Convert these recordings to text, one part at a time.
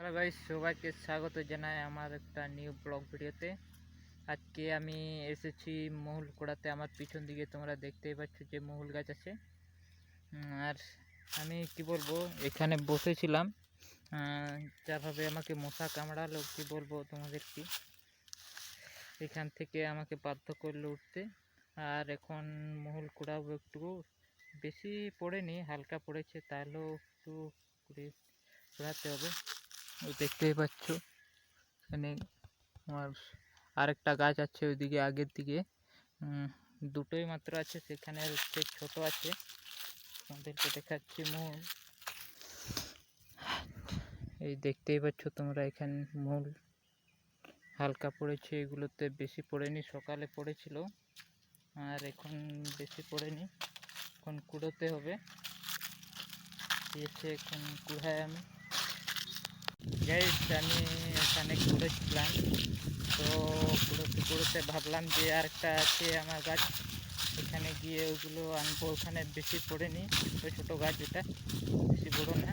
Hello guys, সবাইকে স্বাগত জানাই আমার একটা নিউ ব্লগ ভিডিওতে। আজকে আমি এসেছি মহুল কোড়াতে। আমার পিছন দিকে তোমরা দেখতেই পাচ্ছ যে মহুল গাছ আছে। আর আমি কি বলবো, এখানে বসেছিলাম, যাভাবে আমাকে মশা কামড়ালো কি বলবো তোমাদেরকে। এখান থেকে আমাকে বাধ্য করলো উঠতে। আর এখন মহুল কোড়াবো। একটু বেশি পড়েনি, হালকা পড়েছে, তাহলেও একটু কোড়াতে হবে। দেখতেই পাচ্ছ এখানে আমার আরেকটা গাছ আছে ওইদিকে, আগের দিকে দুটোই মাত্র আছে, সেখানে হচ্ছে ছোট আছে, তোমাদেরকে দেখাচ্ছি। মূল এই দেখতেই পাচ্ছ তোমরা, এখানে মূল হালকা পড়েছে, এগুলোতে বেশি পড়েনি, সকালে পড়েছিল আর এখন বেশি পড়েনি। এখন কুড়োতে হবে, দিয়েছে এখন কুড়ায়। আমি আমি এখানে কুড়েছিলাম, তো কুড়োতে ভাবলাম যে আরেকটা আছে আমার গাছ, এখানে গিয়ে ওইগুলো আনবো। ওখানে বেশি পড়েনি, ওই ছোটো গাছ, এটা বেশি বড়ো না।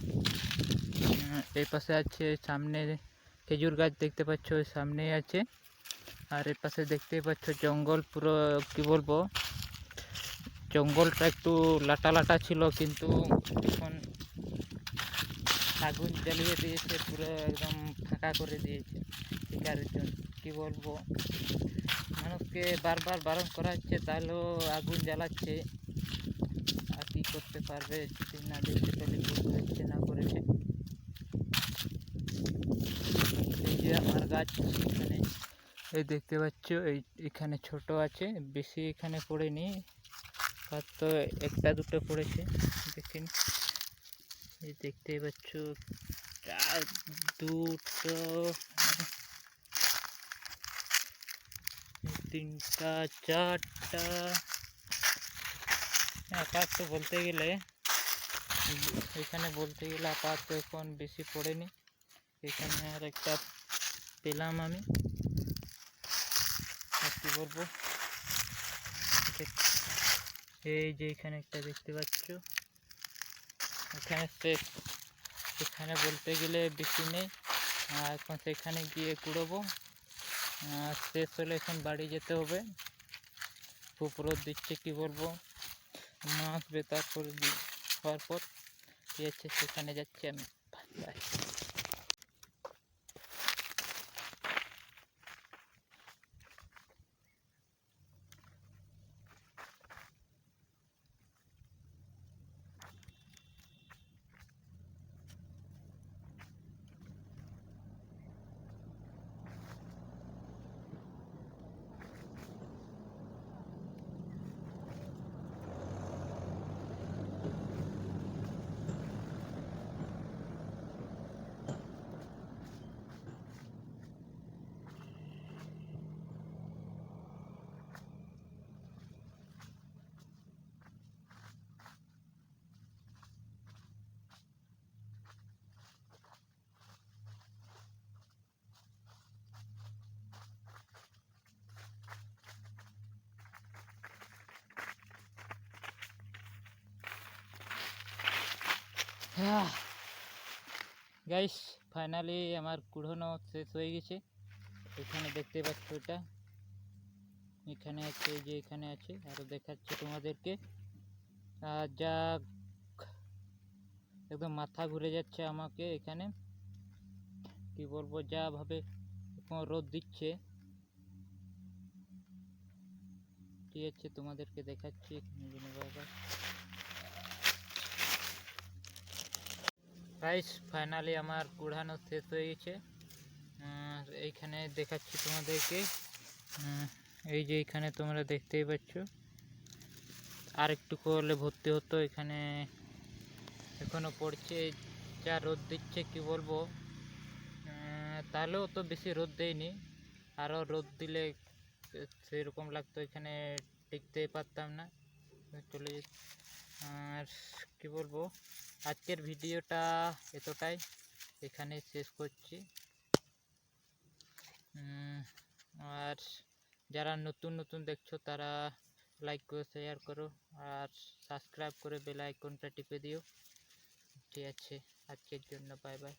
এই পাশে আছে, সামনে খেজুর গাছ দেখতে পাচ্ছ, ওই সামনেই আছে। আর এর পাশে দেখতেই পাচ্ছ জঙ্গল, পুরো কি বলবো, জঙ্গলটা একটু লাটা লাটা ছিল, কিন্তু এখন আগুন জ্বালিয়ে দিয়েছে, পুরো একদম ফাঁকা করে দিয়েছে শিকারের জন্য। কী বলবো, মানুষকে বারবার বারণ করা হচ্ছে, তাহলেও আগুন জ্বালাচ্ছে। আর কী করতে পারবে, যদি না দেখতে পেলে কী করেছে না করেছে। এই যে আমার গাছ এখানে, এই দেখতে পাচ্ছ, এখানে ছোট আছে, বেশি এখানে পড়েনি, হয়তো একটা দুটো পড়েছে, দেখিন। এই দেখতেই পাচ্ছ দুটো, তিনটা, চারটা, আপাতত বলতে গেলে আপাতত এখন বেশি পড়েনি। এখানে আর একটা পেলাম আমি, আর কি বলবো, এই যে এখানে একটা দেখতে পাচ্ছ, এখানে শেষ। এখানে বলতে গেলে বেশি নেই, আর এখন সেখানে গিয়ে কুড়োবো। শেষ হলে এখন বাড়ি যেতে হবে। খুব রোদ দিচ্ছে, কি বলবো, মাছ বেতার করে হওয়ার পর দিয়েছে, সেখানে যাচ্ছি আমি। বাই। গাইস, ফাইনালি আমার কুড়ানো শেষ হয়ে গেছে। এখানে দেখতে পাচ্ছ, এটা এখানে আছে, যে এখানে আছে, আরো দেখাচ্ছি তোমাদেরকে। যা একদম মাথা ঘুরে যাচ্ছে আমাকে এখানে, কি বলবো, যা ভাবে রোদ দিচ্ছে। ঠিক আছে, তোমাদেরকে দেখাচ্ছি গাইস। ফাইনালি আমার কুড়ানো শেষ হয়ে গেছে। এইখানে দেখাচ্ছি তোমাদেরকে, এই যে এখানে তোমরা দেখতেই পাচ্ছ, আর একটু করলে ভর্তি হতো। এখানে এখনো পড়ছে, যা রোদ দিচ্ছে, কি বলবো, তাহলেও তো বেশি রোদ দেয়নি, আরও রোদ দিলে সেরকম লাগতো, এখানে টিকতেই পারতাম না, চলে যেত। আর কি বলবো, আজকের ভিডিওটা এতটাই, এখানে শেষ করছি। আর যারা নতুন নতুন দেখছো, তারা লাইক করো, শেয়ার করো, আর সাবস্ক্রাইব করে বেল আইকনটা টিপে দিও। ঠিক আছে, আজকের জন্য বাই বাই।